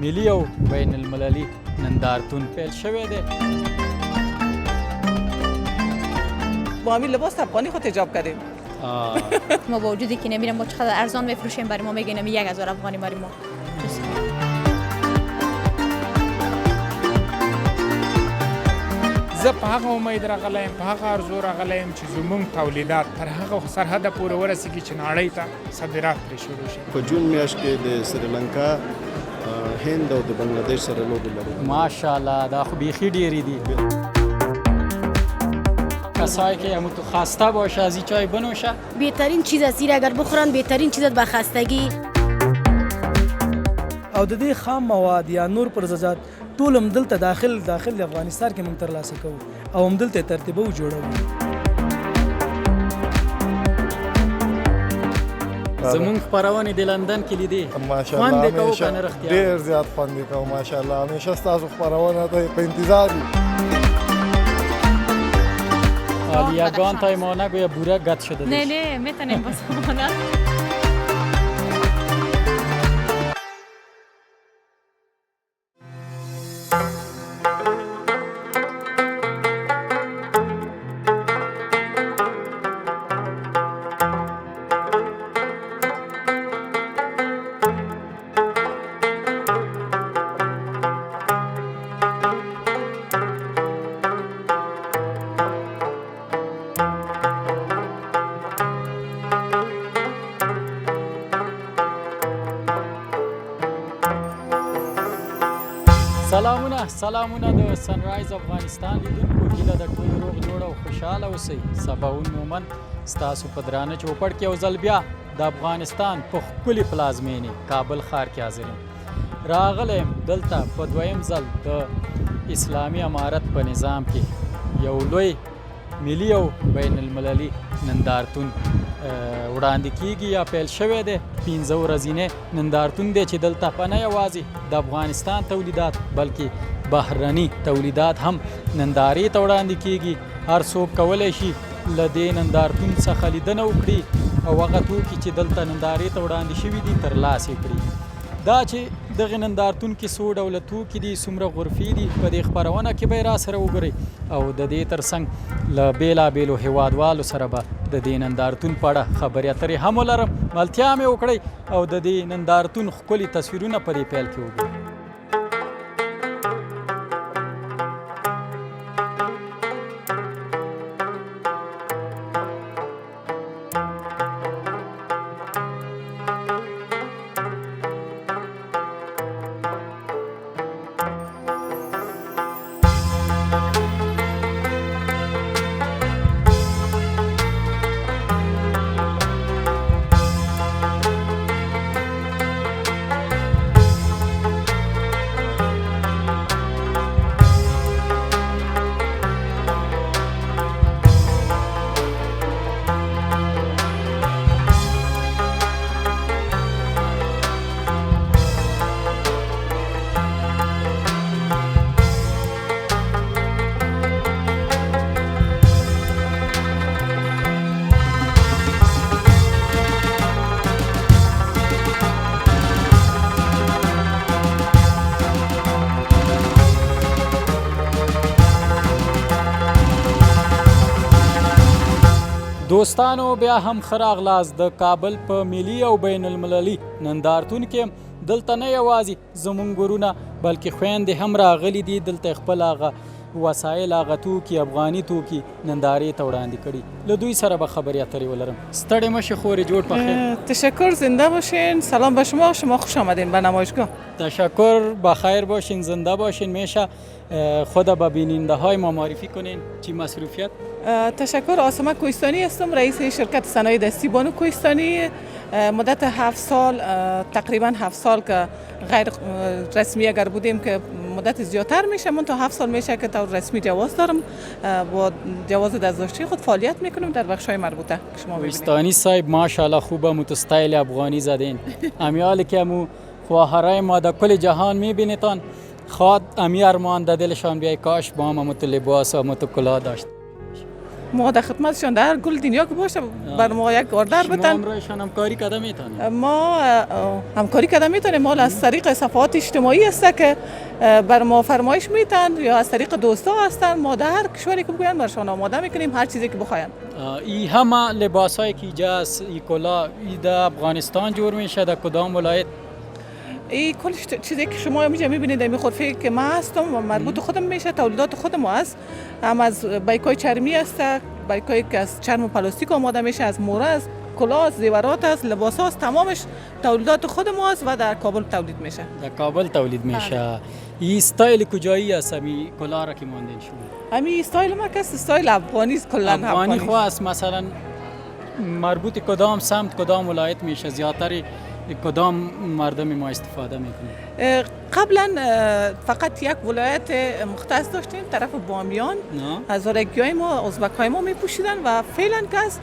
ملی او بین المللي نندارتون پیل شوی دی. با همین لباس افغانی خود حجاب کردیم. ما با وجودی که نمیرم با چقدر ارزان میفروشیم برای ما میگن 1000 افغانی برای ما. زه په هغه امید راغلی یم، په هغه ارزو راغلی یم چې زموږ تولیدات تر هغه سرحده پورې ورسېږي چې نړۍ ته صادرات پرې شروع شي. په جون میاشت کې د سریلانکا، هند او د بنگلادیش سره لوبې لرو. ماشاءالله دا خو بیخی ډیری دي. کسایی که همون تو خسته باشه از این چای بنوشه. بهترین چیز است اگر بخورن، بهترین چیز است به خستگی. او د دې خام مواد یا نور پرزجات ټول هم دلته داخل افغانستان کې موږ ترلاسه کوو او هم دلته ترتیبو جوړوو. زمونږ خپرونې د لندن کې لیدې. ماشاءالله خوند یې کوو که نه رښتیا؟ ډېر زیات خوند یې کوو ماشاءالله. همیشه ستاسو خپرونه ته په انتظار یو. آلیاگان تا ایمانه گویا بوره گد شده نه نه میتونیم باز مانه. سلامونه د سنرایز افغانستان لیدونکو، هیله د ټول روغ جوړ او خوشحاله اوسئ. سباوون مومن ستاسو په درانه چوپړ کې یو ځل بیا د افغانستان په ښکلي پلازمینې کابل ښار کې حاضر یم. راغلی یم دلته په دویم ځل د اسلامي امارت په نظام کې یو لوی ملي او بین المللي نندارتون وړاندې کیږي یا پیل شوی دی. 15 ورځینی نندارتون دی چې دلته په نه یوازې د افغانستان تولیدات بلکې بهرني تولیدات هم نندارې ته وړاندې کیږي. هر څوک کولی شي له دې نندارتون څخه لیدنه وکړي او هغه توکي چې دلته نندارې ته وړاندې شوي دي ترلاسه کړي. دا چې دغه نندارتون کې څو ډوله توکي دي، څومره غرفې دي، په دې خپرونه کې به یې راسره وګورئ او د دې ترڅنګ له بېلابېلو هیوادوالو سره به د دې نندارتون په اړه خبرې اترې هم ولرم. ملتیا مې وکړئ او د دې نندارتون ښکلي تصویرونه په دې پیل کې وګورئ. دوستانو بیا هم ښه راغلاست د کابل په ملي او بین المللي نندارتون کې. دلته نه یوازې زمونږ ورونه بلکې خویندې هم راغلي دي. دلته خپل هغه وسایل، هغه توکي، افغاني توکي نندارې ته وړاندې کړي. له دوی سره به خبرې اترې ولرم. ستړې مشې خورې، جوړ په خیر. تشکر، زنده باشین. سلام به شما خوش آمدین به نمایشگاه. تشکر، بخیر باشین، زنده باشین. میشه خود به بیننده های ما معرفی کنین چی مصروفیت؟ تشکر، آسما کوهستانی هستم، رئیس شرکت صنایع دستی بانو کوهستانی. مدت 7 سال، تقریبا 7 سال که غیر رسمی اگر بودیم که مدت زیادتر میشه، من تا 7 سال میشه که طور رسمی جواز دارم. با جواز دستداشتی خود فعالیت میکنم در بخش‌های مربوطه. شما کوهستانی صاحب ماشاءالله خوبه، متستایل افغانی زدین. امیال که مو خواهرای ما در کل جهان میبینیتان، خواد امی ارمان در دلشان بیای کاش با هم تو لباس و تو کلاه داشت. ما در خدمتشان در هر گل دنیا که باشه بر ما یک آردر شما بتن. امرایشان همکاری کده میتونید؟ ما همکاری کردن میتونیم. ما از طریق صفحات اجتماعی است که بر ما فرمایش میتن یا از طریق دوستا هستن. ما در هر کشوری که بگوین برشان آماده میکنیم هر چیزی که بخواین. ای همه لباس هایی که اینجا است، ای کلا ای در افغانستان جور میشه؟ در کدام ولایت؟ این کل چیزی که شما اینجا میبینید در غرفه که من هستم و مربوط خودم میشه، تولیدات خود ما است. هم از بایکای چرمی است، بایکایی که از چرم و پلاستیک آماده میشه، از موره است، کلاه است، زیورات است، لباس است، تمامش تولیدات خود ما است و در کابل تولید میشه. در کابل تولید میشه. این استایل کجایی است می کلا را که ماندین شما؟ همین استایل ما که استایل افغانی است، کلا افغانی خو است. مثلا مربوط کدام سمت کدام ولایت میشه؟ زیاتر کدام مردم ما استفاده میکنه؟ قبلا فقط یک ولایت مختص داشتیم، طرف بامیان. هزارگیای ما، ازبک‌های ما میپوشیدن و فعلا که از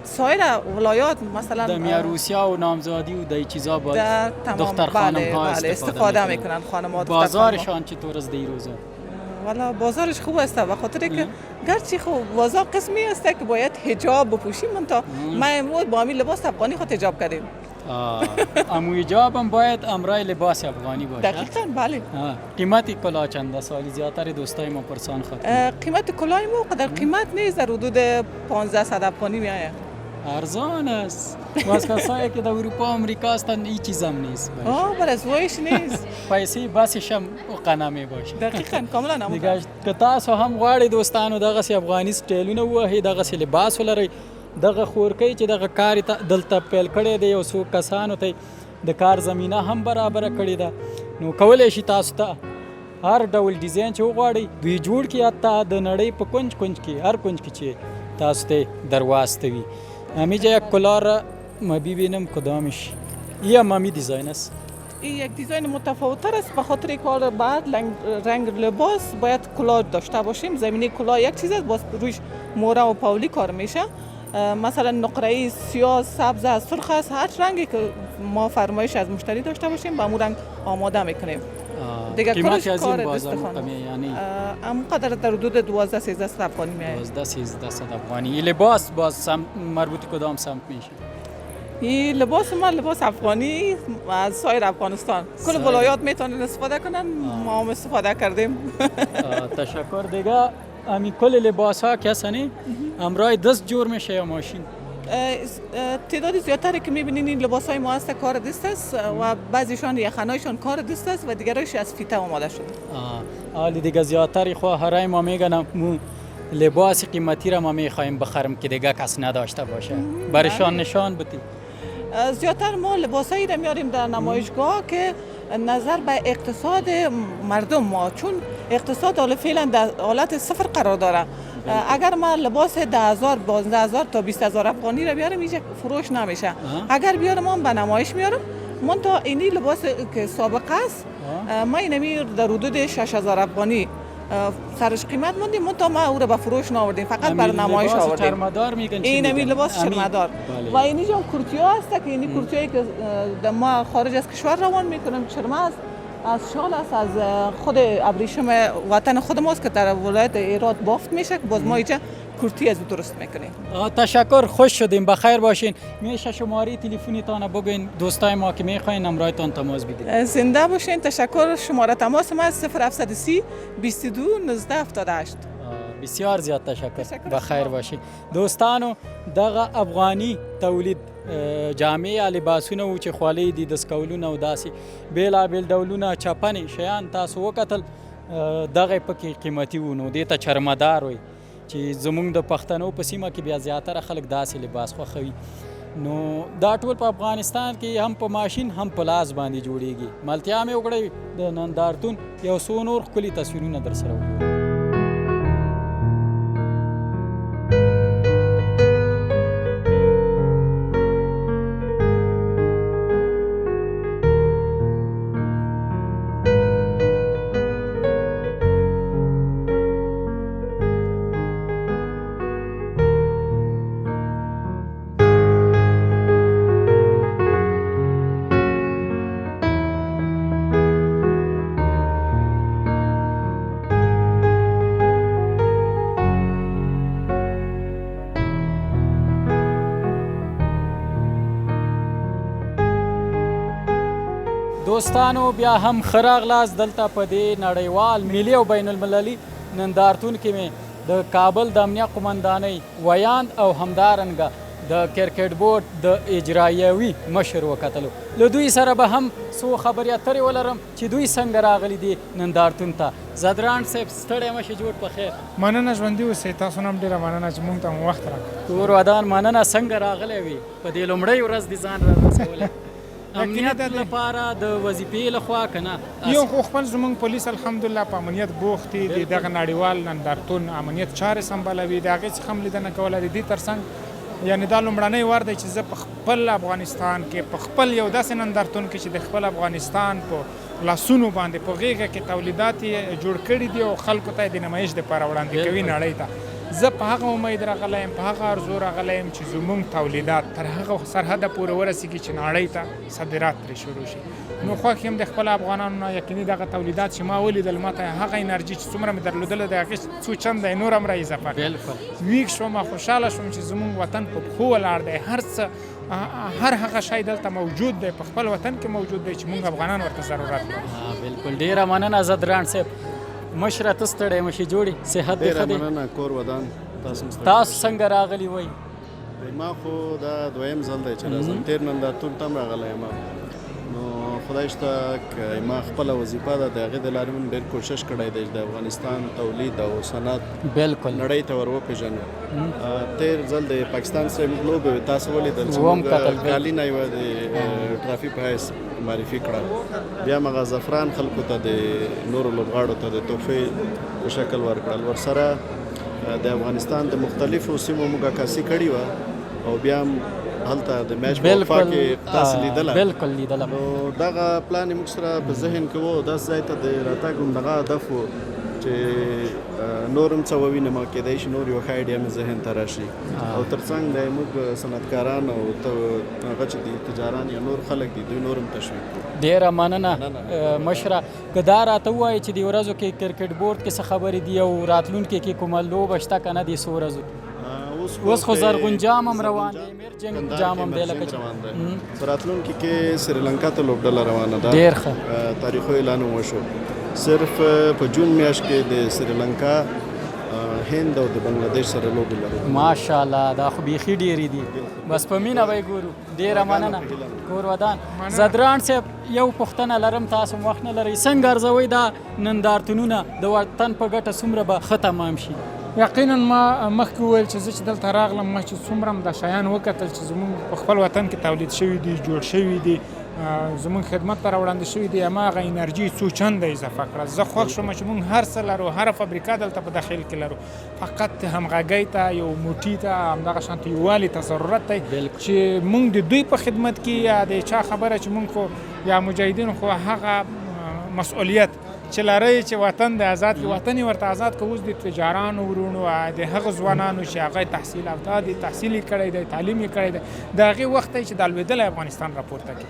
سایر ولایات مثلا در روسیا و نامزادی و دای چیزا با دختر بله خانم ها استفاده میکنن. خانمات بازارشان چطور است دی روزا؟ والا بازارش خوب است، به خاطر که گرچه خوب بازار قسمی است که باید حجاب بپوشیم. ما امروز با همین لباس افغانی خود حجاب کردیم. امو حجاب هم باید امرای لباس افغانی باشه. دقیقاً بله. قیمت کلاه چند سالی زیاتر دوستای ما پرسان خواهد؟ قیمت کلاه ما قدر قیمت نیست، در حدود 1500 افغانی میآید. ارزان است. باز کسایی که در اروپا امریکا هستند این چیز هم نیست. بله ازوایش نیست. پیسې بسش هم قنا می باشه. دقیقاً کاملا نمونه. دیگه که تاسو هم غواړئ دوستانو دغه سی افغاني سټایلونه وهي، دغه سی لباس ولرئ، دغه خورکۍ چې دغه کار دلته پیل کړی دی، یو څو کسانو ته د کار زمینه هم برابره کړې ده. نو کولی شي تاسو ته هر ډول ډیزاین چې وغواړئ دوی جوړ کړي، حتی د نړۍ په کنج کنج کې هر کنج کې چې تاسو ته درواستوي. همینجا یک کلاه را ما ببینم کدامش یا مامی دیزاین است. این یک دیزاین متفاوت‌تر است، به خاطر کار بعد رنگ لباس باید کلاه داشته باشیم. زمینه کلاه یک چیز است، باز رویش موره و پاولی کار میشه. مثلا نقره‌ای سیاه، سبز است، سرخ است، هر رنگی که ما فرمایش از مشتری داشته باشیم با همون رنگ آماده میکنیم. دیگه قیمت از این بازار کمی یعنی قدر در حدود 12 13 افغانی میاد. 12 13 افغانی. این لباس باز مربوط کدام سمت میشه؟ این لباس ما لباس افغانی از سایر افغانستان کل ولایات میتونن استفاده کنن. ما هم استفاده کردیم. تشکر. دیگه امی کل لباس ها کسانی امرای دست جور میشه یا ماشین؟ تعداد زیادتری که میبینین این لباس های ما هست کار دست است و بعضیشان یخنایشان کار دست است و دیگرایش از فیته آماده شده. حالی دیگه زیادتری خو هرای ما میگن لباس قیمتی را ما میخوایم بخرم که دیگه کس نداشته باشه، برشان نشان بدی. زیادتر ما لباسایی را میاریم در نمایشگاه که نظر به اقتصاد مردم ما، چون اقتصاد حال فعلا در حالت صفر قرار داره. اگر ما لباس 10,000 12,000 تا 20,000 افغانی را بیارم اینجا فروش نمیشه. اگر بیارم من به نمایش میارم، من تا اینی لباس که سابقه است ما اینمی در حدود 6,000 افغانی سرش قیمت موندیم، من تا ما او را به فروش نآوردیم، فقط بر نمایش آوردیم. چرمدار میگن اینمی لباس چرمدار. و اینی جام کورتیا است که اینی کورتیایی که ما خارج از کشور روان میکنیم، چرمه است، از شال است، از خود ابریشم وطن خود ماست که در ولایت هرات بافت میشه، که باز ما اینجا کورتی از درست میکنیم. تشکر، خوش شدیم، بخیر باشین. میشه شماره تلفنی تان بگین دوستای ما که میخواین نمرایتان تماس بدید. زنده باشین. تشکر. شماره تماس ما 0730 22 19 78. بسیار زیاد تشکر. بخیر باشین دوستانو. دغه افغانی تولید جامع لباسونه او چې خولې دي، دستکولونه او داسې بیلابیل ډولونه چپنې شیان تاسو وکتل، دغه پکې قیمتي وو. نو دې ته چرمدار وایي چې زمونږ د پښتنو په سیمه کې بیا زیاتره خلک داسې لباس خوښوي. نو دا ټول په افغانستان کې هم په ماشین هم په لاس باندې جوړیږي. ملتیا مې وکړی د نندارتون یو څو نور ښکلي تصویرونه در سره وکړو. دوستانو بیا هم ښه راغلاست دلته په دې نړیوال ملي او بین المللي نندارتون کې مې د کابل د امنیه قمندانۍ ویاند او همدارنګه د کرکټ بورډ د اجرایوي مشر وکتلو. له دوی سره به هم څو خبرې اترې ولرم چې دوی څنګه راغلي دي نندارتون ته. زدران صاحب ستړی مه شې، جوړ په خیر. مننه ژوندي اوسئ، تاسو نه هم ډېره مننه چې موږ ته مو وخت راکړ. کور ودان مننه، څنګه راغلی وي په دې لومړۍ ورځ دې ځان رارسولی؟ امنیت لپاره د وظیفې لخوا که نه؟ یو خو خپل زموږ پولیس الحمدلله په امنیت بوخت دي، د دغه نړیوال نندارتون امنیت چارې سمبالوي، د هغې څخه هم لیدنه کوله. د دې ترڅنګ یعنې دا لومړنی وار دی چې زه په خپل افغانستان کې په خپل یو داسې نندارتون کې چې د خپل افغانستان په لاسونو باندې په غېږه کې تولیدات یې جوړ کړي دي او خلکو ته یې د نمایش دپاره وړاندې کوي نړۍ ته. زه په هغه امید راغلی یم، په هغه ارزو راغلی یم چې زموږ تولیدات تر هغه سرحده پورې ورسېږي چې نړۍ ته صادرات پرې شروع شي. نو خوښ یم د خپل افغانانو نه، یقیني دغه تولیدات چې ما ولیدل ما ته هغه انرژي چې څومره مې درلودله د هغې څو چنده یې نور هم را اضافه کړه. ویښ شوم، خوشحاله شوم چې زموږ وطن په پښو ولاړ دی. هر څه هر هغه شی دلته موجود دی، په خپل وطن کې موجود دی چې موږ افغانان ورته ضرورت لرو. بالکل، ډېره مننه زدران صاحب. مشره ته ستړی مه شې، جوړې صحت دې ښه دی؟ ډېره مننه کور ودان. تاسو څنګه راغلي وئ؟ ما خو دا دویم ځل دی چې راځم، تېر نندارتون ته هم راغلی یم. نو خدای شته که ما خپله وظیفه ده د هغې د لارې مونږ ډېر کوشش کړی دی چې د افغانستان تولید او صنعت بالکل نړۍ ته ور وپېژنو. تېر ځل د پاکستان سره موږ لوبې وې، تاسو ولیدل چې موږ کالینه یوه د ټرافي په حیث معرفي کړه. بیا مغه زعفران خلکو ته د نورو لوبغاړو ته د تحفې په شکل ورکړل. ورسره د افغانستان د مختلفو سیمو موږ عکاسي کړې وه او بیا هم هلته د میچ په وقفه کې تاسو لیدله. بالکل لیدله. نو دغه پلان یې موږ سره په ذهن کې و، داسې ځای ته د راتګ همدغه هدف و چې نور هم څه ووینم، کېدای شي نور یوه ښه ایډیا مې ذهن ته راشي. او تر څنګ د موږ صنعتکاران او هغه چې دي تجاران یا نور خلک دي دوی نور هم تشویق کړو. ډېره مننه مشره. که دا راته ووایي چې د ورځو کې کرکټ بورډ کې څه خبرې دي او راتلونکي کې کومه لوبه شته که نه دې څو ورځو کې؟ اوس خو زرغون جام هم روان دی، ایمرجنګ جام هم دی لکه چې په راتلونکي کې سریلانکا ته لوبډله روانه ده. ډېر ښه. تاریخو اعلان وشو. صرف په جون میاشت کې د سریلانکا، هند او د بنگلادیش سره لوبې لرو. ماشاءالله دا خو بیخي ډېرې دي. بس په مینه به یې ګورو. ډېره مننه کور ودان. زدران صاحب یو پوښتنه لرم، تاسو وخت نه لرئ، څنګه ارزوئ دا نندارتونونه د وطن په ګټه څومره به ښه تمام شي؟ یقینا ما مخکې وویل چې زه چې دلته راغلم ما چې څومره هم دا شیان وکتل چې زموږ په خپل وطن کې تولید شوي دي، جوړ شوي دي، زموږ خدمت ته راوړاندې شوي دي، هماغه انرژي څو چنده اضافه کړه. زه خوښ شوم چې موږ هر څه لرو، هره فابریکه دلته په داخل کې لرو، فقط همغږۍ ته، یو موټي ته، همدغه شانته یووالي ته ضرورت دی چې موږ د دوی په خدمت کې یا د چا خبره چې موږ خو یا مجاهدین خو هغه مسؤلیت چې لرئ چې وطن د آزاد کړي، وطن یې ورته آزاد کړه. اوس د تجارانو ورونو د هغه ځوانانو چې هغه تحصیل یافته دي، تحصیل یې کړی دی، تعلیم یې کړی دی، د هغې وخت دی چې د لوېدلی افغانستان راپورته کړي.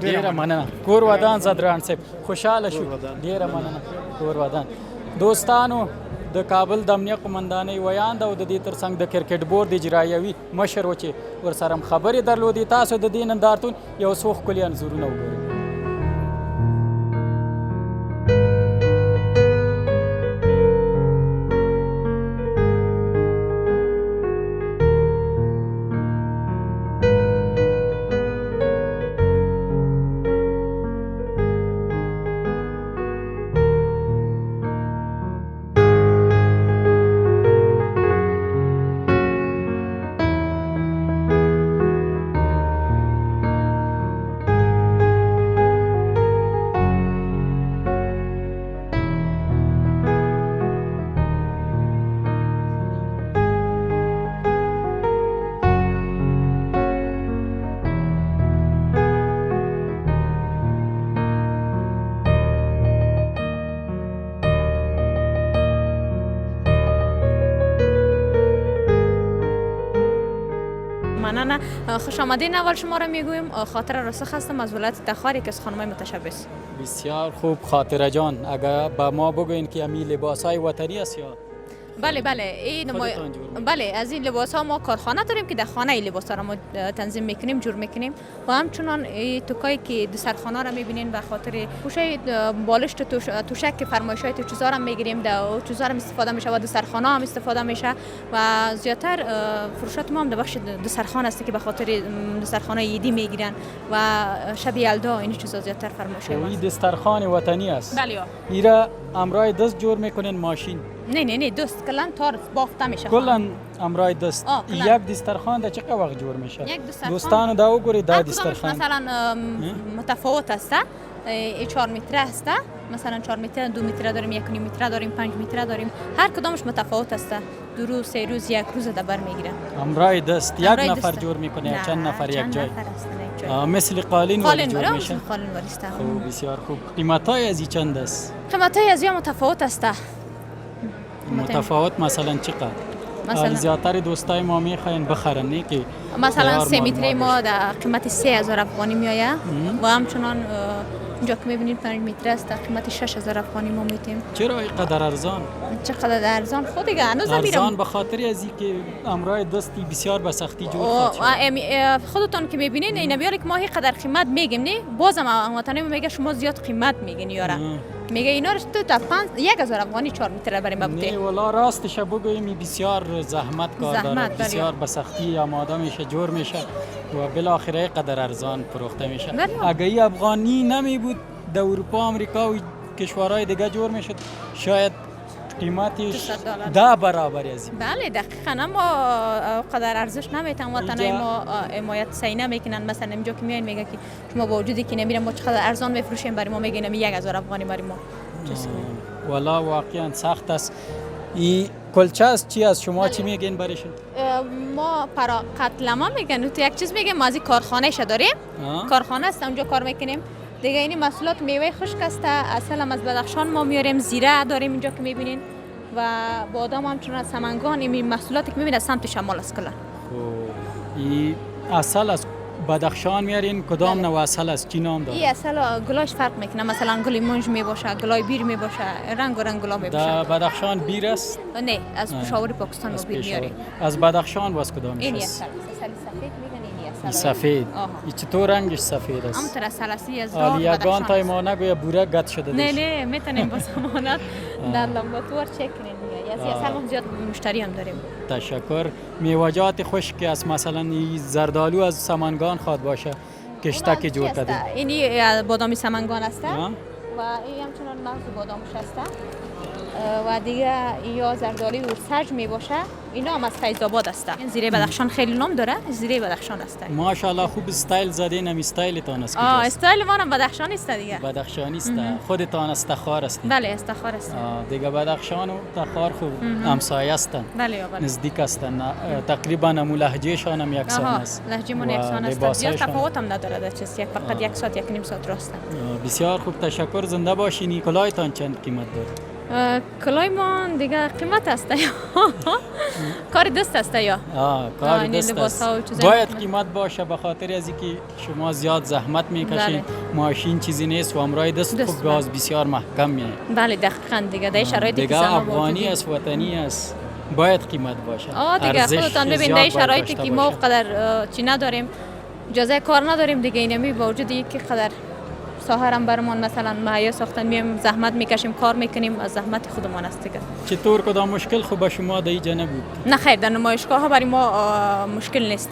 ډېره مننه کور ودان زدران صاحب، خوشحاله شو. ډېره مننه کور ودان. دوستانو د کابل د امنیه قمندانۍ ویاند او د دې ترڅنګ د کرکټ بورډ اجرایوي مشر و چې ورسره هم خبرې درلودې. تاسو د دې نندارتون یو څو ښکلي انځورونه وګورئ. مننه. خوش آمدین. اول شما را میگویم خاطر راسخ هستم از ولایت تخار، یکی از خانم‌های متشبث. بسیار خوب خاطره جان، اگر با ما بگوین که امی لباسای وطنی است یا بله بله این خودتان جور می‌کنید؟ بله از این لباس ها ما کارخانه داریم که در خانه این لباس ها را ما تنظیم میکنیم، جور میکنیم و همچنان این توکایی که دسترخانه را میبینین به خاطر پوشه بالشت توشک که فرمایش های تو چیزا را میگیریم، در چیزا را استفاده میشه و دسترخانه هم استفاده میشه و زیاتر فروشات ما هم در بخش دسترخوان است که به خاطر دسترخانه ایدی میگیرن و شب یلدا این چیزا زیاتر فرمایش های این دسترخوان وطنی است. بله ایرا امرای دست جور میکنین ماشین؟ نه دوست کلان تار بافته میشه. کلا امرای دست. کلان. یک دسترخوان در چه وقت جور میشه؟ یک دسترخوان دوستانو دا وګورئ دا هر کدامش دسترخوان مثلا متفاوت است. 4 متر است، مثلا 4 متر، 2 متر داریم، 1.5 متر داریم، 5 متر داریم، هر کدامش متفاوت است. 2 روز 3 روز 1 روز دبر میگیرن. امرای دست یک امرای نفر دست. جور میکنه یا نه، چند نفر یک جای؟ چند نفر است یک جای. مثل قالین ولی جور قالین میشه. قالین ولی است. خوب، بسیار خوب. قیمتای از این چند است؟ قیمت های از یا متفاوت است. متفاوت مثلا چقدر؟ مثلا زیاتر دوستای ما میخواین بخرن نه که مثلا 3 تیار متر ما در قیمت 3000 افغانی میآید و همچنان اینجا که میبینید 5 متر است در قیمت 6000 افغانی ما میتیم. چرا اینقدر ارزان؟ چقدر ارزان؟ خود دیگه هنوز ارزان میرم به خاطر از اینکه امرای دستی بسیار به سختی جور خواهد شد. خودتان که میبینین اینا بیاره که ما قدر قیمت میگیم نه، بازم هموطنان میگه شما زیاد قیمت میگین یارا. میگه اینا رو تو تا 1000 افغانی 4 متر بریم ببوده. نه والا راستش بگویم بسیار زحمت کار داره، بسیار به سختی آماده میشه، جور میشه و بالاخره قدر ارزان فروخته میشه. اگه این افغانی نمی بود در اروپا، آمریکا و کشورهای دیگه جور میشد شاید قیمتش 10 برابر از این. بله دقیقاً، اما قدر ارزش نمیتن وطنای ما حمایت سعی نمیکنن. مثلا اینجا که میاین میگه که شما با وجودی که نمیرم ما چقدر ارزان میفروشیم برای ما، میگن 1000 افغانی برای ما. والا واقعا سخت است. این کلچه است چی از شما چی میگین برایشون؟ ما پرا قتلما میگن تو یک چیز میگیم، ما از کارخانه ش داریم، کارخانه است اونجا کار میکنیم دیگه. این محصولات میوه خشک است، اصلا از بدخشان ما میاریم، زیره داریم اینجا که میبینین و بادام هم چون از سمنگان. این محصولاتی که میبینید از سمت شمال است کلا. این اصل از بدخشان میارین؟ کدام نوع اصل است؟ چی نام داره؟ این اصل گلاش فرق میکنه، مثلا گل مونج میباشه، گلای بیر میباشه، رنگ و رنگ گلا میباشه. در بدخشان بیر است؟ نه، از پشاور پاکستان ما بیر میاریم. از بدخشان واس کدامش این است؟ سفید میگن. این سفید. این چطور رنگش سفید است؟ همونطور از سلسی از راه یگان تای ما نگویا بوره گت شده دیش. نه میتونیم با سمانت در لابراتوار چک کنیم. از اصلا ما زیاد مشتری هم داریم. تشکر. میوه‌جات خشک است، مثلا این زردالو از سمنگان خواد باشه کشتک جور کرده. اینی بادامی سمنگان است و این همچنان مغز بادامش است و دیگه یا زردالو و سرج می باشه. اینا هم از فیض آباد است. این زیره بدخشان خیلی نام داره، زیره بدخشان است. ماشاءالله خوب استایل زدین. هم استایلتان است. استایل ما هم بدخشانی است دیگه. بدخشانی است. خودتان از تخار است. بله از تخار است. دیگه بدخشان و تخار خوب همسایه هستند. بله نزدیک هستند. تقریبا هم لهجه شان هم یکسان است. لهجه من یکسان است. زیاد تفاوت هم نداره در چیز. فقط 1 ساعت 1.5 ساعت راست. بسیار خوب، تشکر. زنده باشین. کلاهتان چند قیمت داره؟ کلاه ما دیگه قیمت است کار دست است یا کار دست است. باید قیمت باشه به خاطر از اینکه شما زیاد زحمت میکشین. ماشین چیزی نیست و امرای دست خوب گاز بسیار محکم میه. بله دقیقاً دیگه در شرایطی که افغانی است، وطنی است، باید قیمت باشه. دیگه خودتان ببین در شرایطی که ما قدر چی نداریم، اجازه کار نداریم دیگه، اینمی با وجود اینکه قدر ساهرم برمان مثلا مایا ساختن میم زحمت میکشیم، کار میکنیم، از زحمت خودمان است دیگه. چطور کدام مشکل خوب شما در اینجا نبود؟ نه خیر، در نمایشگاه ها برای ما مشکل نیست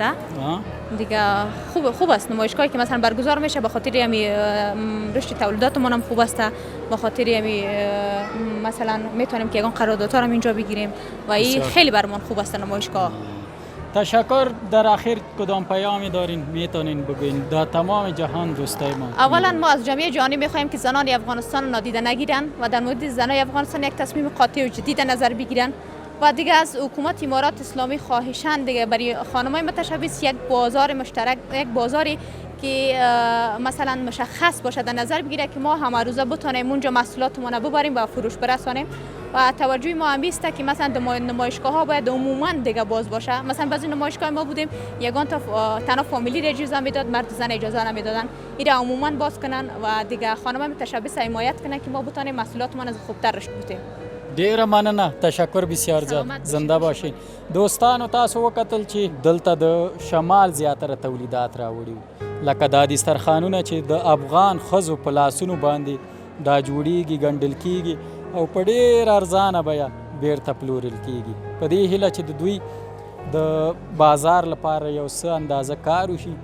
دیگه. خوب است نمایشگاهی که مثلا برگزار میشه، به خاطر همی رشد تولیداتمون هم خوب است، به خاطر همی مثلا میتونیم که یگان قراردادها هم اینجا بگیریم و این خیلی برمان خوب است نمایشگاه. تشکر. در آخر کدام پیامی دارین میتونین بگین در تمام جهان دوستای ما؟ اولا ما از جامعه جهانی میخوایم که زنان افغانستان رو نادیده نگیرن و در مورد زنان افغانستان یک تصمیم قاطع و جدی در نظر بگیرن و دیگه از حکومت امارات اسلامی خواهشاً دیگه برای خانمای متشبث یک بازار مشترک، یک بازاری که مثلا مشخص باشه در نظر بگیره که ما همه روزه بتونیم اونجا محصولاتمون رو ببریم و فروش برسانیم و توجه ما هم است که مثلا نمایشگاه ها باید عموما دیگه باز باشه. مثلا بعضی نمایشگاه ما بودیم یگان تنها فامیلی را اجازه میداد، مرد زن اجازه نمیدادن. اینا عموما باز کنن و دیگه خانم متشبث حمایت کنن که ما بتونیم محصولاتمون از خوبتر رشد بدیم. ډیره مننه، تشکر بسیار زیات، زنده باشین. دوستانو تاسو وکتل چې دلته د شمال زیاتره تولیدات راوړي، لکه دا دسترخوانونه چې د افغان ښځو په لاسونو باندې دا جوړیږي، ګنډل کیږي او په ډېر ارزانه بیه بیرته پلورل کیږي، په دې هیله چې د دوی د بازار لپاره یو څه اندازه کار وشي.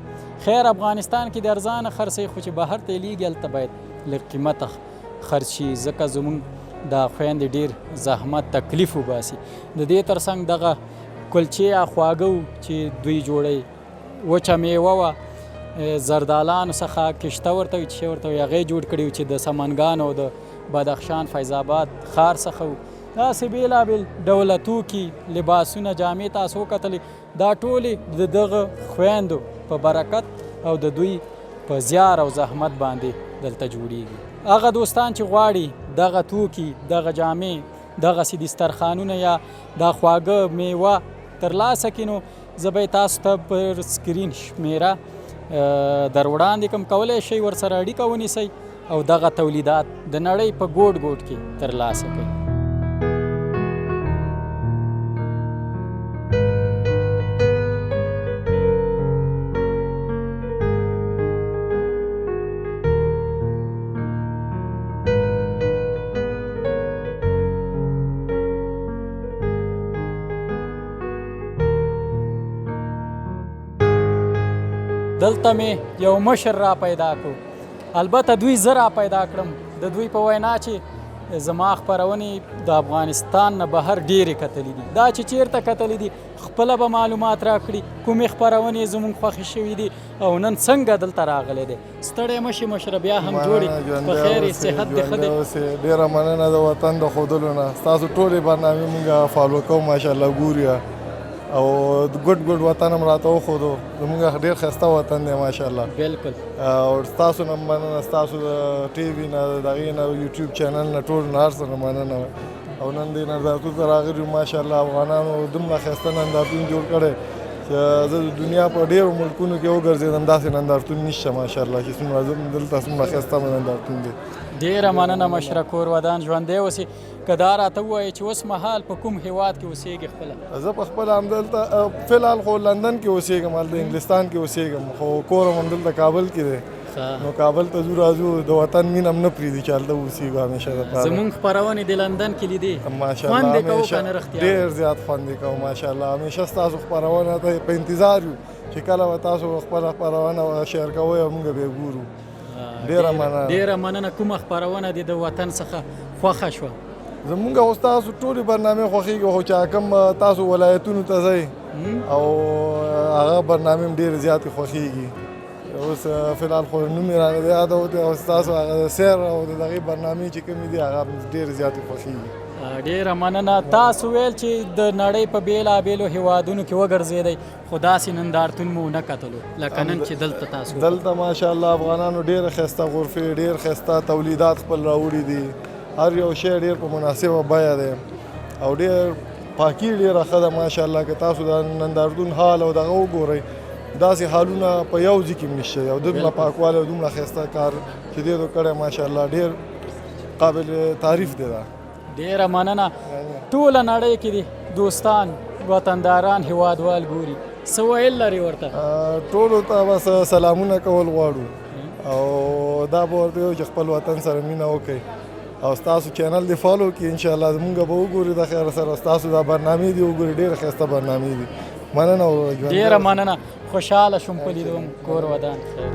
خیر افغانستان کې د ارزانه خرڅوي، خو چې بهر ته لیږي هلته باید لږ قیمته خرڅ شي، ځکه زموږ دا خویندې ډېر زحمت تکلیف وباسي. د دې تر څنګ دغه کلچې یا خواږه چې دوی جوړوي، وچه میوه وه، زردالانو څخه کشته ورته وي چې ورته وي، هغې جوړ کړي چې د سمنګان او د بدخشان فیض آباد ښار څخه وو. داسې بېلابېل ډوله توکي، لباسونه، جامې تاسو وکتلې، دا ټولې د دغه خویندو په برکت او د دوی په زیار او زحمت باندې دلته جوړیږي. هغه دوستان چې غواړي دغه توکي، دغه جامې، دغسې دسترخوانونه یا دا خواږه میوه ترلاسه کړي، نو زه به یې تاسو ته پر سکرین شمېره در وړاندې کوم، کولی شئ ورسره اړیکه ونیسئ او دغه تولیدات د نړۍ په ګوټ ګوټ کې ترلاسه کړئ. دلته مې یو مشر را پیدا کړو، البته دوی زه را پیدا کړم. د دوی په وینا چې زما خپرونې د افغانستان نه بهر ډېرې کتلې دي، دا چې چیرته کتلې دي خپله به معلومات راکړي، کومې خپرونې زموږ خوښې شوي دي او نن څنګه دلته راغلی دی. ستړی مه شي مشره، بیا هم جوړې په خیر صحت دې ښه دی. ډېره مننه د وطن د ښودلو نه، ستاسو ټولې برنامې مونږ فالو کوو، ماشاءالله ګورو او ګډ ګډ وطن هم راته وښودو. زموږ ډېر ښایسته وطن دی ماشاءالله. بلکل. او ستاسو نه مننه، ستاسو د ټي وي نه، د هغې نه، یوټیوب چینل نه، ټول نه هر څه نه مننه. او نن دې نندارتون ته راغلي یو، ماشاءالله افغانانو دومره ښایسته نندارتون جوړ کړی چې زه د دنیا په ډېرو ملکونو کې وګرځېدم، داسې نندارتون نشته ماشاءالله چې څومره دلته څومره ښایسته نندارتون دی. ډېره مننه مشره، کور ودان ژوندی اوسې. که دا راته ووایې چې اوس مهال په کوم هېواد کې اوسېږې خپله؟ زه په خپله همدلته فلحال خو لندن کې اوسېږم، هلته انګلستان کې اوسېږم، خو کور هم همدلته کابل کې دی. نو کابل ته ځو راځو، د وطن مینه هم نه پرېږدي چې هلته اوسېږو همیشه دپاره. زمونږ خپرونې د لندن کې لیدې، ماشاءالله خوند یې کوو که نه رښتیا؟ ډېر زیات خوند یې کوو ماشاءالله. همیشه ستاسو خپرونه ته په انتظار یو چې کله به تاسو خپله خپرونه شیر کوئ او موږ به یې ګورو. ډېره مننه. ډېره مننه. کومه خپرونه دې د وطن څخه خوښه شوه؟ زمونږ خو ستاسو ټولې برنامې خوښېږي، خو چې کوم تاسو ولایتونو ته ځئ او هغه برنامې هم ډېرې زیاتې خوښېږي. اوس فلحال خو نوم یې رانه یاد وتی، او ستاسو هغه سیر او د هغې برنامې چې کومې دي هغه ډېرې زیاتې خوښېږي. ډېره مننه. تاسو ویل چې د نړۍ په بېلابېلو هېوادونو کې وګرځېدئ، خو داسې نندارتون مو ونه کتلو لکه نن چې دلته تاسو؟ دلته ماشاءالله افغانانو ډېره ښایسته غرفې، ډېر ښایسته تولیدات خپل راوړي دي، هر یو شی ډېر په مناسبه بیه دی او ډېر پاکي ډېره ښه ده ماشاءالله. که تاسو د نندارتون حال او دغه وګورئ، داسې حالونه په یو ځای کې هم نشته. او دومره پاکوالی او دومره ښایسته کار چې دې ته کړی ماشاءالله ډېر قابل تعریف دی. دا ډېره مننه. ټوله نړۍ کې دي دوستان، وطنداران، هیوادوال ګوري، څه ویل لري ورته؟ ټولو ته بس سلامونه کول غواړو او دا به ورته وایو چې خپل وطن سره مینه وکړئ او ستاسو چینل دې فالو کړي. انشاءالله زمونږ به وګوري د خیر سره، ستاسو دا برنامې دي وګوري، ډېرې ښایسته برنامې دي. مننه. ډېره مننه. خوشحاله شوم په لیدوم. کور ودان خیر.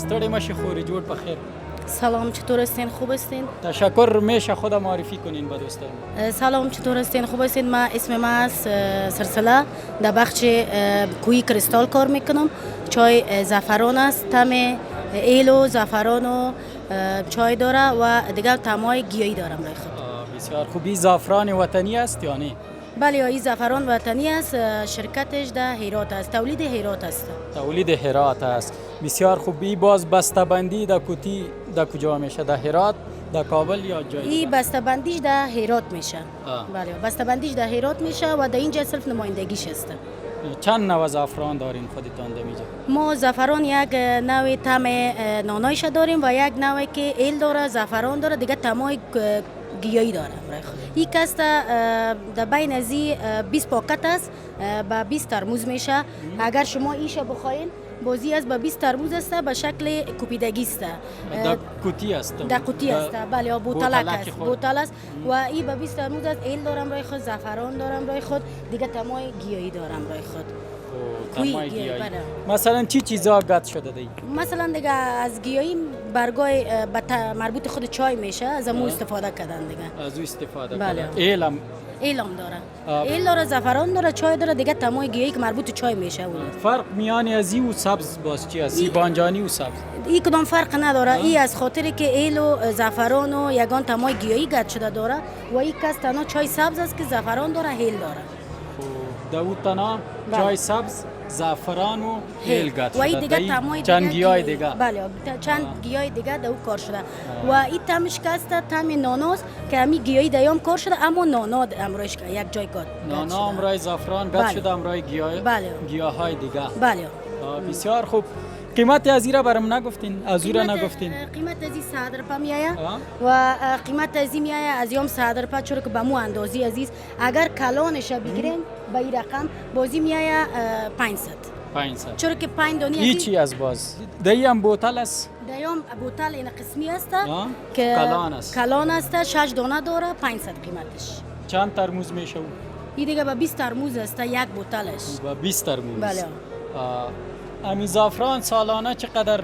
ستړی مشی خوری، جوړ په خیر. سلام، چطور هستین؟ خوب هستین؟ تشکر. میشه خود معرفی کنین به دوستان؟ سلام، چطور هستین؟ خوب هستین؟ من اسم من است سرسله، در بخش کوی کریستال کار میکنم. چای زعفران است، طعم ایل و زعفران و چای داره و دیگر طعمای گیاهی دارم برای خود. بسیار خوبی. زعفران وطنی است یا نه؟ بله این زعفران وطنی است. شرکتش در هرات است، تولید هرات است. تولید هرات است. بسیار خوب. این باز بسته‌بندی در کوتی در کجا میشه؟ در هرات، در کابل یا جای دیگه؟ این بسته‌بندیش در هرات میشه. بله بسته‌بندیش در هرات میشه و در اینجا صرف نمایندگیش است. چند نوع زعفران دارین خودتان در اینجا؟ ما زعفران یک نوع طعم نانایش داریم و یک نوعی که ایل داره، زعفران داره، دیگه طعمای گیاهی داره. این کاست در بین از 20 پاکت است، با 20 ترموز میشه. اگر شما ایش بخواین بازی از با 20 ترموز است، به شکل کوپیدگی است. در کوتی است. در کوتی است. بله بوتلک است. بوتل است و این با 20 ترموز است. ایل دارم رای خود، زعفران دارم رای خود، دیگه طعمای گیاهی دارم رای خود. طعمای گیاهی. مثلا چی چیزا قطع شده دی؟ مثلا دیگه از گیاهی برگای مربوط خود چای میشه، از امو استفاده کردن دیگه. از او استفاده بله. کردن. ایلم داره. ایل داره، زعفران داره، چای داره، دیگه طعمای گیاهی که مربوط به چای میشه. فرق میان ازی و سبز باز چی است؟ بانجانی و سبز. این کدام فرق نداره. این از خاطر که ایل و زعفران و یگان طعمای گیاهی قطع شده داره و این کس تنها چای سبز است که زعفران داره، هیل داره. داوود تنها چای سبز، زعفران و هیل قطع شده. و این دیگه طعمای چند گیاه دیگه. بله چند گیاه دیگه دو کار شده و این طعمش کاسته طعم ناناست که همین گیاهی دیام کار شده، اما نانا امروز یک جای کار. نانا امروز زعفران قطع شده، امروز گیاه. بله. گیاهای دیگه. بله. بسیار خوب. قیمت از ایرا برام نگفتین؟ از ایرا نگفتین؟ قیمت از این 100 روپیه میایه و قیمت از این میایه از یوم 100 روپیه، چون که به مو اندازی عزیز اگر کلانش بگیریم به این رقم بازی میایه 500. چون که 5 دانی هیچی از باز. دیم بوتل است. دیم بوتل این قسمی است که کلان است، 6 دانه داره، 500 قیمتش. چند ترموز میشه؟ این دیگه با 20 ترموز است یک بوتلش. با 20 ترموز. بله. امی زعفران سالانه چقدر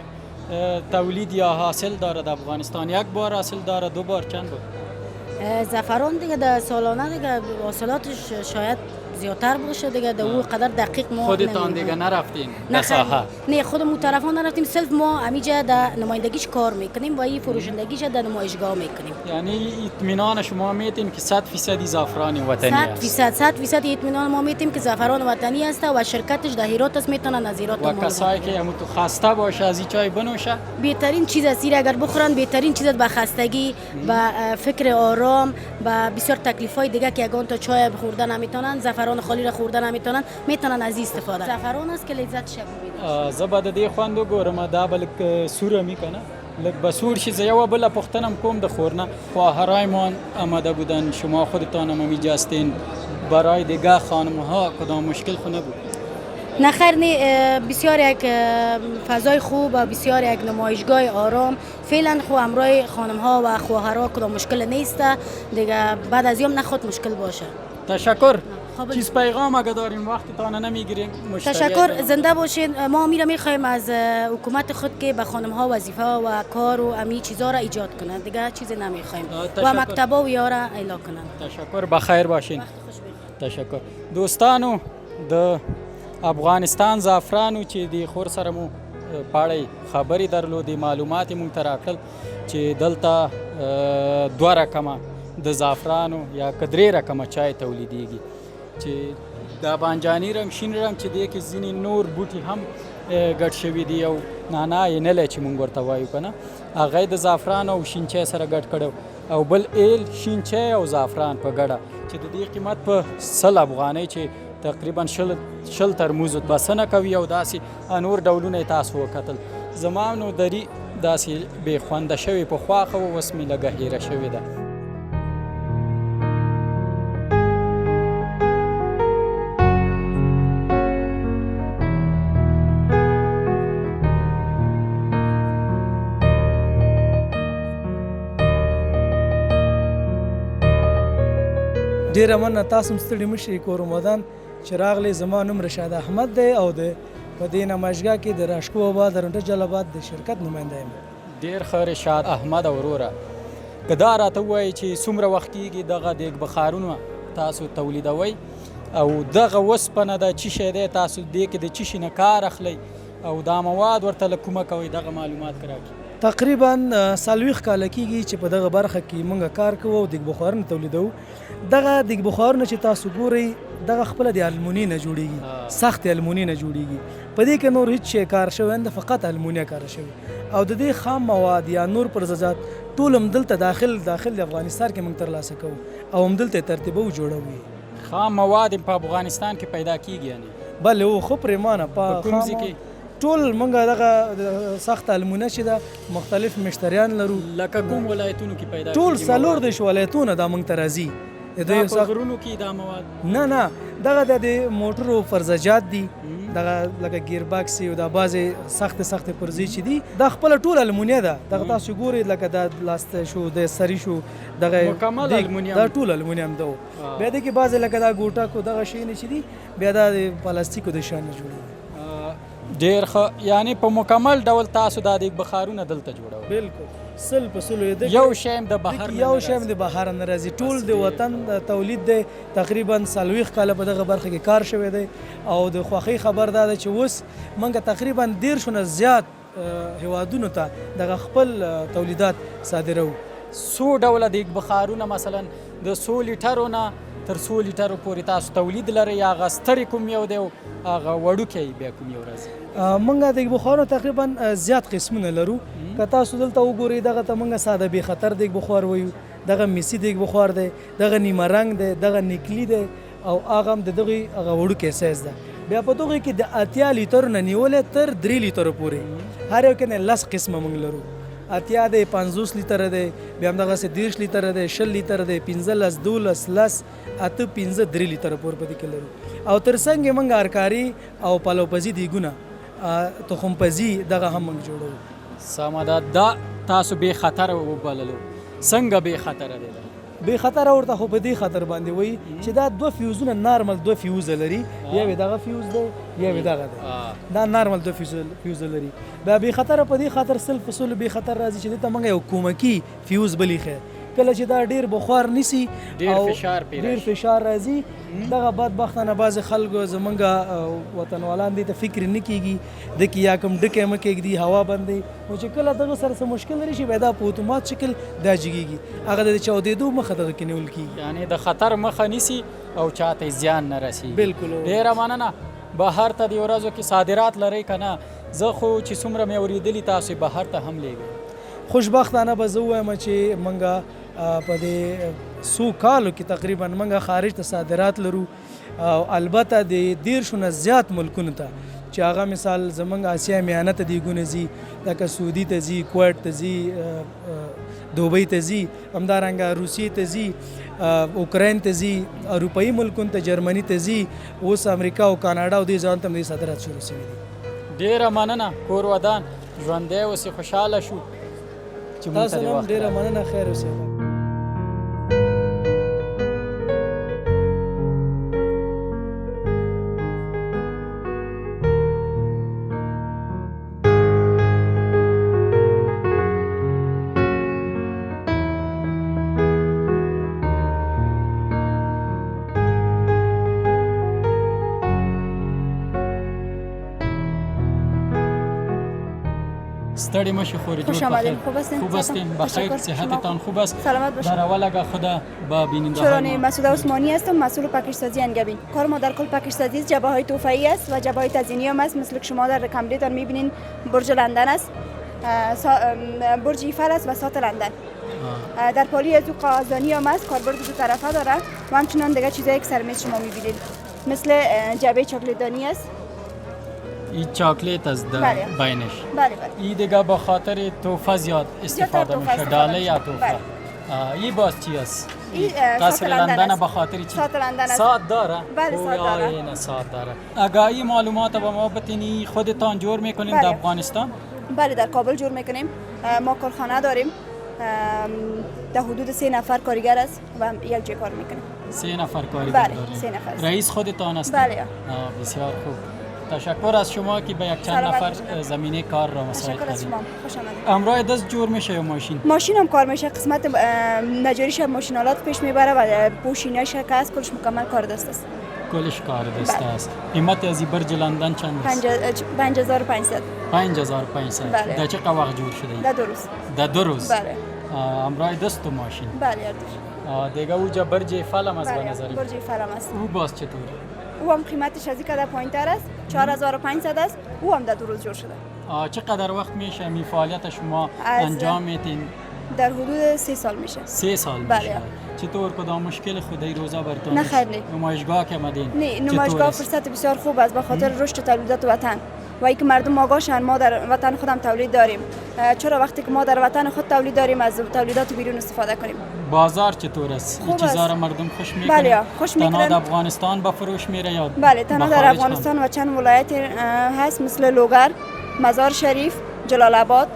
تولید یا حاصل داره در افغانستان؟ یک بار حاصل داره، دو بار، چند بار؟ زعفران دیگه در سالانه دیگه حاصلاتش شاید زیادتر باشه دیگه. در اون قدر دقیق ما خودتان دیگه نرفتین در ساحه؟ نه خودمون طرفان نرفتیم، صرف ما همینجا در نمایندگیش کار میکنیم و این فروشندگیش در نمایشگاه میکنیم. یعنی اطمینان شما میتین که 100% زعفران وطنی است؟ 100% اطمینان ما میتیم که زعفران وطنی است و شرکتش در هرات است، میتونن از هرات و کسایی که همون تو خسته باشه از این چای بنوشه؟ بهترین چیز است اگر بخورن، بهترین چیز است به خستگی، به فکر آرام، به بسیار تکلیف‌های دیگه که یگان تا چای خوردن نمیتونن، زعفران خالی را خوردن نمیتونن، میتونن از این استفاده. زعفران است که لذت شب میده. زباده دی خواندو ګورم دا بلک سوره میکنه لک بسور شي زیوا بل پختنم کوم د خورنه خواهرایمان آماده بودن، شما خودتان هم میجاستین برای دیگه خانم ها کدام مشکل خو نبود؟ نه خیر، نه بسیار یک فضای خوب و بسیار یک نمایشگاه آرام. فعلا خو امروی خانم ها و خواهرها کدام مشکل نیست دیگه، بعد از یوم نخود مشکل باشه. تشکر. چیز پیغام اگه دارین وقتی تانه نمیگیریم؟ تشکر، زنده باشین. ما میره میخوایم از حکومت خود که به خانم ها وظیفه و کار و امی چیزا را ایجاد کنند دیگه، چیز نمیخوایم و مکتبا و یارا اعلان کنند. تشکر، بخیر باشین. تشکر دوستانو. د افغانستان زعفرانو چې دی خور سره مو پاړی خبرې درلودې، معلومات مونږ ته راکړل چې دلته 2 رقمه د زعفرانو یا کدرې رقمه چای تولیدېږي، چې دا بانجاني رنګ، شین رنګ چې دی کې ځینې نور بوټي هم ګډ شوي دي او نعناع نلی چې مونږ ورته وایو که نه، هغه یې د زعفران او شین چای سره ګډ کړی او بل ایل، شین چای او زعفران په ګډه چې د دې قیمت په 100 افغانۍ چې تقریبا 60 ترموز بسنه کوي او داسې نور ډولونه تاسو وکتل. زما نو دري داسې بې خونده شوې په خواخه و اوس مې لږه هیره شوې ده. ډیره مننه، تاسو هم ستړي مشئ. کورمدان چې راغلی، زما نوم رشاد احمد دی او د په دې نمایشګاه کې د راشکو بابا د رنډه جلبات د شرکت نماینده یم. ډیر ښه رشاد احمد وروره، که دا راته ووایي چې څومره وخت کېږي دغه دیګ بخارونه تاسو تولیدوئ او دغه اوسپنه د څه شی دی، تاسو دې کې د څه شي نه کار اخلئ او دا مواد ورته له کومه کوئ، دغه معلومات که راکړئ. تقریبا 40 کاله کېږي چې په دغه برخه کې موږ کار کوو او دیګ بخارونه تولیدوو. دغه دیګ بخارونه چې تاسو ګورئ دغه خپله د الموني نه جوړیږي، سخت الموني نه جوړیږي. په دې کې نور هیڅ شی کار شوی نه، فقط المونیا کار شوی او د دې خام مواد یا نور پرزجات ټول هم دلته داخل د افغانستان کې موږ ترلاسه کوو او هم دلته ترتیبوو جوړوو. خام مواد په افغانستان کې پیدا کیږي یعنی؟ بله او خو پرېمانه په کوم ځای کې؟ ټول موږ دغه سخت المونه چې ده مختلف مشتریان لرو. لکه کوم ولایتونو کې پیدا کیږي؟ ټول 4 ولایتونه دا موږ ته راځي. دا په غرونو کې دا مواد؟ نه دغه د موټرو فرزجات دي، دغه لکه گیر باکس او دا بعضې سخت پرزې چې دي دا خپله ټول المونیا ده. دغه تاسو ګورئ لکه دا لاسته شو، د سري شو، دغه مکمل المونیم، دا ټول المونیم ده. بیا د کې بعضې لکه دا ګوټک او دغه شیونه چې دي بیا دا د پلاستیکو د شان جوړوي. ډېر ښه، یعنی په مکمل ډول تاسو دا د بخارونه دلته جوړوئ؟ بالکل 100% یو شی د بهر نه یو شی د بهر نه راځي، ټول د وطن د تولید دی. تقریبا 40 کاله په دغه برخه کې کار شوی دی او د خوښۍ خبر دا ده چې اوس موږ تقریبا 10 نه زیات هیوادونو ته دغه خپل تولیدات صادروو. څو ډوله د بخارونه مثلا د 100 لیټرو نه تر 100 لیټرو پورې تاسو تولید لرئ؟ هغه سترې کوم یو دی او هغه وړوکی بیا کوم یو راځي؟ موږ د بخارو تقریبا زیات قسمونه لرو. که تاسو دلته وګورئ دغه ته موږ ساده بې خطر دیګ بخار وایو، دغه میسي دیګ بخار دی، دغه نیمه رنګ دی، دغه نکلي دی او هغه هم د دغې هغه وړوکی سایز ده. بیا په دغې کې د 80 لیټرو نه نیولې تر 3 لیټرو پورې هر یو کې نه 10 قسمه موږ لرو. 80 دی، 50 لیټره دی، بیا همدغسې 30 لیټره دی، 20 لیټره دی، 15 12 10 8 15 3 لیټره پورې په دې کې لرو. او تر څنګ یې موږ ارکاري او پلوپزي دیګونه تخمپزي دغه هم موږ جوړوو. سمه ده. دا تاسو بې خطره وبللو، څنګه بې خطره دی؟ بې خطره ورته خو په دې خطر باندې وایي چې دا 2 فیوزونه نارمل 2 فیوزه لري، یو یې دغه فیوز دی یو یې دغه دی، دا نارمل 2 فیوزه لري. بیا بې خطره په دې خاطر 100% بې خطر راځي چې دلته موږ یو کومکي فیوز بل ایښی. کله چې دا ډیر بخار نیسي او ډیر فشار راځي دغه بدبختانه بعضې خلکو زمونږ وطنوالان دې ته فکر نه کېږي د کې یا کوم ډکی مه کېږدي هوا بندوي، نو چې کله دغه سره څه مشکل لري شي بیا دا په اتومات شکل دا جګېږي، هغه د چاودېدو مخه دغه کې نیول کېږي، یعنې د خطر مخه نیسي او چاته زیان نه رسېږي. بالکل. ډېره مننه. بهر ته د ورځو کې صادرات لرئ که نه؟ زه خو چې څومره مې اورېدلي تاسو بهر ته هم لیږئ. خوشبختانه به زه ووایم چې موږ په دې 100 کالو کې تقریبا موږ خارج ته صادرات لرو او البته د 10 نه زیات ملکونو ته چې هغه مثال زمونږ آسیا میانه ته دیګونه ځي، لکه سعودي ته ځي، کویت ته ځي، دوبۍ ته ځي، همدارنګه روسیې ته ځي، اوکراین ته ځي، اروپایي ملکونو ته، جرمني ته ځي، اوس امریکا او کاناډا او دې ځایونو ته هم دې صادرات شروع شوي دي. ډېره مننه. کور ودان ژوندی اوسې، خوشحاله شو چې موږ ته دې وخت. ډېره مننه. خیر اوسئ. ستړي مشي خوري خوش آمدید. خوب هستیم؟ بخیر، صحتتان خوب است؟ سلامت باشید. در اول اگر خدا با بیننده چرانی مسعود عثمانی هستم، مسئول پاکیج‌سازی انگبین. کار ما در کل پاکیج‌سازی است، جعبه‌های توفیعی است و جعبه‌های تزیینی هم است. مثل که شما در کمریتان می‌بینین برج لندن است، برج ایفل است و سات لندن. در پالی از قازانی هم است، کاربرد دو طرفه داره و همچنان دیگه چیزایی که سر میز شما می‌بینید مثل جعبه چاکلیدانی است. این چاکلیت است در بینش. بله. این دیگه به خاطر توفه زیاد استفاده میشه، ڈاله یا توفه. این باز چی است؟ قصر لندن به خاطر چی؟ سات لندن است. سات داره؟ بله سات داره. این سات داره. اگه این معلومات به ما بتینی خودتان جور میکنین در افغانستان؟ بله در کابل جور میکنیم. ما کارخانه داریم. در حدود 3 نفر کارگر است و یک جای کار میکنیم. 3 نفر کارگر داریم؟ بله 3 نفر. رئیس خودتان است؟ بله. بسیار خوب. تشکر از شما که به یک چند نفر زمینه کار را مساعد کردید. تشکر از شما. خوش آمدید. امرای دست جور میشه یا ماشین؟ ماشین هم کار میشه. قسمت نجاریش ماشینالات پیش میبره و پوشینش که هست کلش مکمل کار دست است. کل ښکارېده ستاسو قیمت از برج لندن چند است 5500 5500 بله. در چه وقت جور شده در 2 روز در 2 روز بله همراه دست و ماشین بله اردوش دیگه اوجا برج ایفل هم از به نظر برج ایفل هم است او باز چطور او هم قیمتش از این قدر پایین‌تر است 4500 است او هم در 2 روز جور شده چقدر وقت میشه این فعالیت شما از انجام میدین در حدود 3 سال میشه 3 سال بله. میشه چطور کدام مشکل خودی روزا برتون نه خیر نه. نمایشگاه که آمدین نه نمایشگاه فرصت بسیار خوب است به خاطر رشد تولیدات وطن و اینکه مردم آگاهشن ما در وطن خودم تولید داریم چرا وقتی که ما در وطن خود تولید داریم از تولیدات بیرون استفاده کنیم بازار چطور است این چیزا را مردم خوش میکنن بله خوش میکنن تنها در افغانستان به فروش میره یا بله تنها در افغانستان و چند ولایت هست مثل لوگر مزار شریف جلال آباد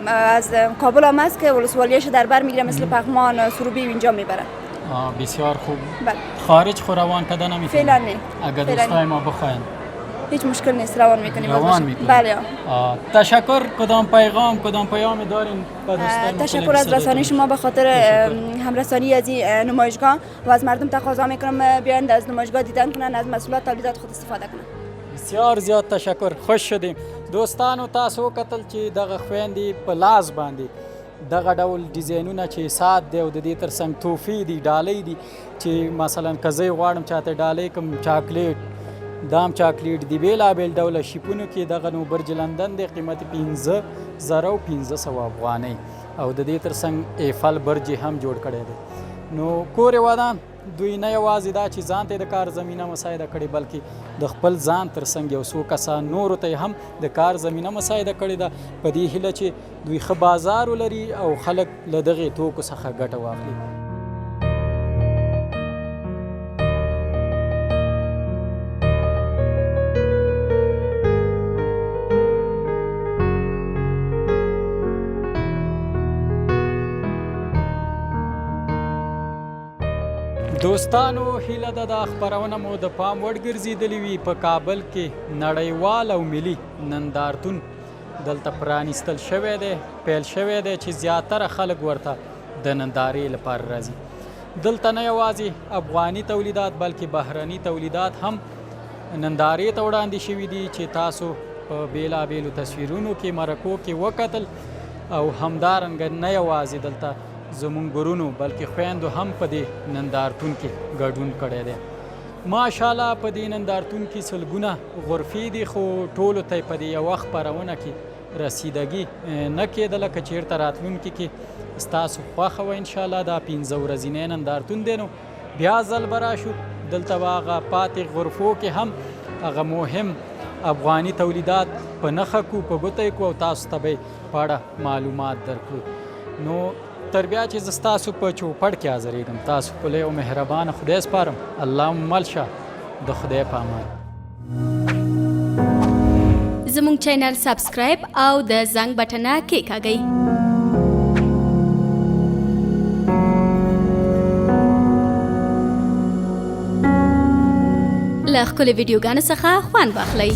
از کابل هم است که ولسوالیش در بر میگیره مثل پغمان سروبی اینجا میبره بسیار خوب بله خارج خو روان کده نمیتونید فعلا نه اگر دوستای ما بخواین هیچ مشکل نیست روان میکنیم روان میکنیم بله تشکر کدام پیام دارین به دوستای ما تشکر از رسانه شما به خاطر همرسانی از این نمایشگاه و از مردم تقاضا میکنم بیاین از نمایشگاه دیدن کنن از محصولات تولیدات خود استفاده کنن بسیار زیاد تشکر خوش شدیم دوستانو تاسو کتل چې دغه خويندې په لاس باندې دغه ډول ډیزاینونه چې سات دی او د دې ترڅنګ توفی دي ډالۍ دي چې مثلا که زه غواړم چاته ډالۍ کوم چاکلیټ دام چاکلیټ دی بیلابیل ډوله شیپونو کې دغه نو برج لندن د قیمت 15,500 افغانۍ او د دې ترڅنګ ایفل برج هم جوړ کړی دی نو کور ودان دوی نه یوازې دا چې ځان ته د کار زمینه مساعده کړي بلکې د خپل ځان ترڅنګ یو څو کسان نورو ته هم د کار زمینه مساعده کړې ده په دې هیله چې دوی ښه بازار ولري او خلک له دغې توکو څخه ګټه واخلي دوستانو هیله ده دا خپرونه مو د پام وړ ګرځېدلې وي په کابل کې نړیوال او ملي نندارتون دلته پرانیستل شوی دی پیل شوی دی چې زیاتره خلک ورته د نندارې لپاره راځي دلته نه یوازې افغاني تولیدات بلکې بهرني تولیدات هم نندارې ته وړاندې شوي دي چې تاسو په بیلابیلو تصویرونو کې مرکو کې وکتل او همدارنګه نه یوازې دلته زمونږ ګورونو بلکې خویندو هم په دې نندارتون کې ګډون کړی دی ماشاءالله په دې نندارتون کې سلګونه غرفې دي خو ټولو ته په دې یوه خپرونه کې رسیدګي نه کېدله که چېرته راتلونکي کې ستاسو خوښه وه انشاءالله دا 15 ورځنی نندارتون دی نو بیا ځل به راشو دلته به هغه پاتې غرفو کې هم هغه مهم افغاني تولیدات په نښه کړو په ګوته یې کړو او تاسو ته به یې په اړه معلومات درکړو نو تر بیا چې زه ستاسو په چوپړ کې حاضرېږم تاسو په لوی او مهربانه خدای سپارم الله مو مل شه د خدای په امان زموږ چینل سبسکرایب او د زنګ بټنه کېکاږئ له ښکلې ویډیوګانو څخه خوند واخلئ